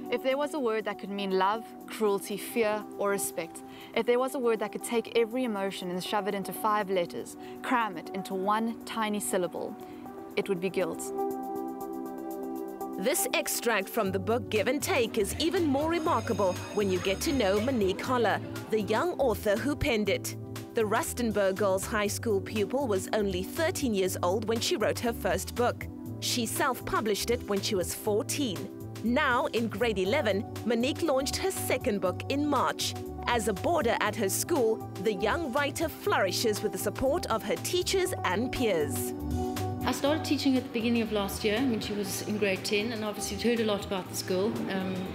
If there was a word that could mean love, cruelty, fear, or respect, if there was a word that could take every emotion and shove it into 5 letters, cram it into one tiny syllable, it would be guilt. This extract from the book Give and Take is even more remarkable when you get to know Monique Hollis, the young author who penned it. The Rustenburg Girls High School pupil was only 13 years old when she wrote her first book. She self-published it when she was 14. Now, in grade 11, Monique launched her second book in March. As a boarder at her school, the young writer flourishes with the support of her teachers and peers. I started teaching at the beginning of last year when she was in grade 10, and obviously heard a lot about this girl,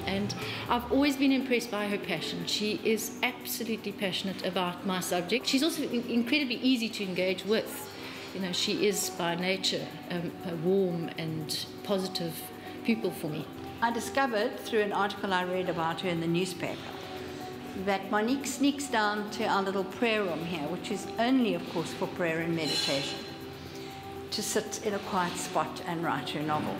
and I've always been impressed by her passion. She is absolutely passionate about my subject. She's also incredibly easy to engage with. You know, she is by nature a warm and positive pupil for me. I discovered through an article I read about her in the newspaper that Monique sneaks down to our little prayer room here, which is only, of course, for prayer and meditation, to sit in a quiet spot and write her novel.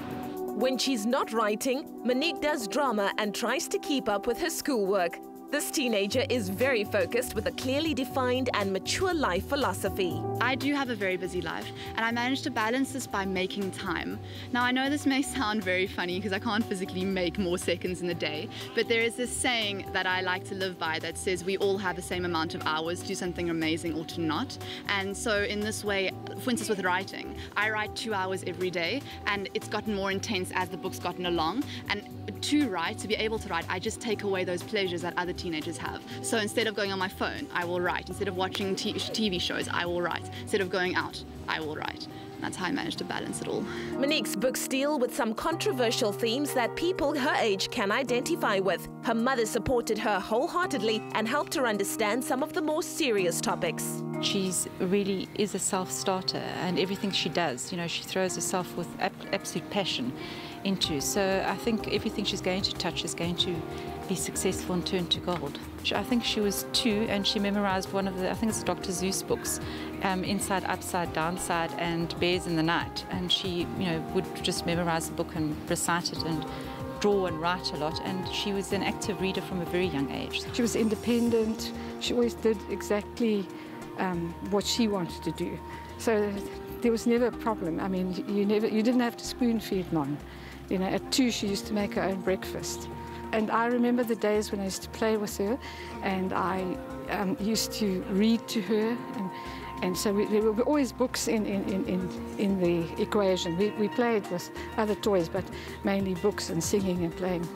When she's not writing, Monique does drama and tries to keep up with her schoolwork. This teenager is very focused with a clearly defined and mature life philosophy. I do have a very busy life, and I managed to balance this by making time. Now, I know this may sound very funny because I can't physically make more seconds in the day, but there is this saying that I like to live by that says we all have the same amount of hours to do something amazing or to not. And so in this way, for instance with writing, I write 2 hours every day, and it's gotten more intense as the book's gotten along. And to write, to be able to write, I just take away those pleasures that other teenagers have. So instead of going on my phone, I will write. Instead of watching TV shows, I will write. Instead of going out, I will write. And that's how I managed to balance it all. Monique's books deal with some controversial themes that people her age can identify with. Her mother supported her wholeheartedly and helped her understand some of the more serious topics. She's really is a self-starter, and everything she does, you know, she throws herself with absolute passion into. So I think everything she's going to touch is going to be successful and turn to gold. I think she was 2 and she memorized one of the, I think it's Dr. Seuss books, Inside, Upside, Downside and Bears in the Night. And she, you know, would just memorize the book and recite it and draw and write a lot. And she was an active reader from a very young age. She was independent. She always did exactly what she wanted to do. So there was never a problem. I mean, you didn't have to spoon feed Mom. You know, at 2 she used to make her own breakfast. And I remember the days when I used to play with her, and I used to read to her, and so there were always books in the equation. We played with other toys, but mainly books and singing and playing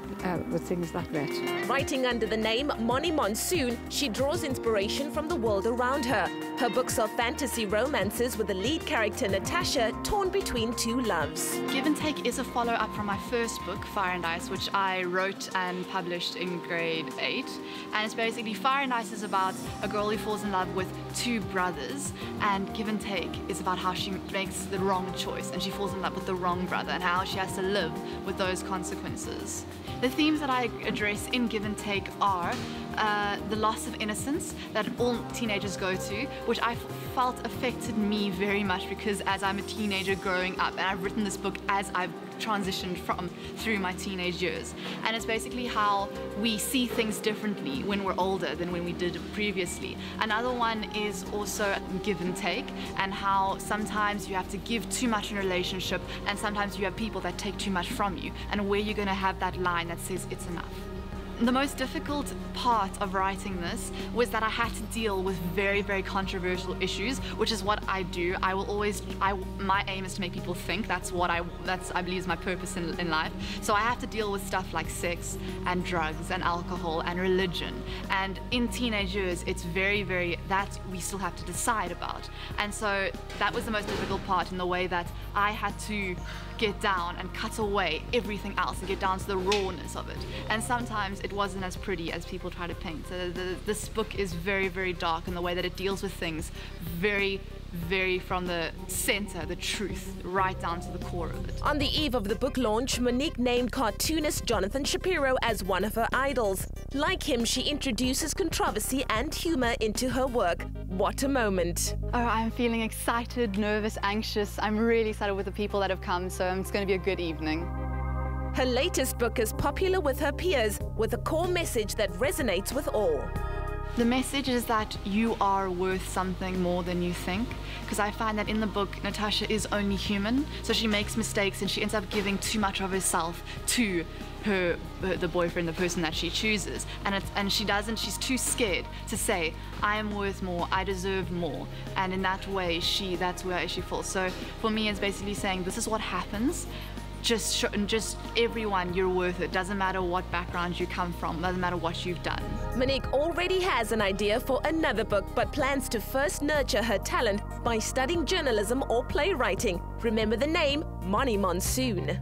with things like that. Writing under the name Moni Monsson, she draws inspiration from the world around her. Her books are fantasy romances with the lead character Natasha torn between 2 loves. Give and Take is a follow-up from my first book, Fire and Ice, which I wrote and published in grade 8. And it's basically, Fire and Ice is about a girl who falls in love with 2 brothers, and Give and Take is about how she makes the wrong choice and she falls in love with the wrong brother and how she has to live with those consequences. The themes that I address in Give and Take are the loss of innocence that all teenagers go to, which I felt affected me very much because as I'm a teenager growing up, and I've written this book as I've transitioned through my teenage years. And it's basically how we see things differently when we're older than when we did previously. Another one is also Give and Take, and how sometimes you have to give too much in a relationship, and sometimes you have people that take too much from you, and where you're going to have that line that says it's enough. The most difficult part of writing this was that I had to deal with very, very controversial issues, which is what I do. I will always, my aim is to make people think. That's I believe is my purpose in life. So I have to deal with stuff like sex and drugs and alcohol and religion. And in teenage years, it's very, very, that we still have to decide about. And so that was the most difficult part, in the way that I had to get down and cut away everything else and get down to the rawness of it. And sometimes it wasn't as pretty as people try to paint. So this book is very, very dark in the way that it deals with things very, very from the center, the truth, right down to the core of it. On the eve of the book launch, Monique named cartoonist Jonathan Shapiro as one of her idols. Like him, she introduces controversy and humor into her work. What a moment. Oh, I'm feeling excited, nervous, anxious. I'm really excited with the people that have come, so it's going to be a good evening. Her latest book is popular with her peers, with a core message that resonates with all. The message is that you are worth something more than you think, because I find that in the book, Natasha is only human, so she makes mistakes and she ends up giving too much of herself to the boyfriend, the person that she chooses, and she's too scared to say, I am worth more, I deserve more, and in that way, that's where she falls. So for me, it's basically saying, this is what happens. Just everyone, you're worth it. Doesn't matter what background you come from, doesn't matter what you've done. Monique already has an idea for another book, but plans to first nurture her talent by studying journalism or playwriting. Remember the name, Moni Monsson.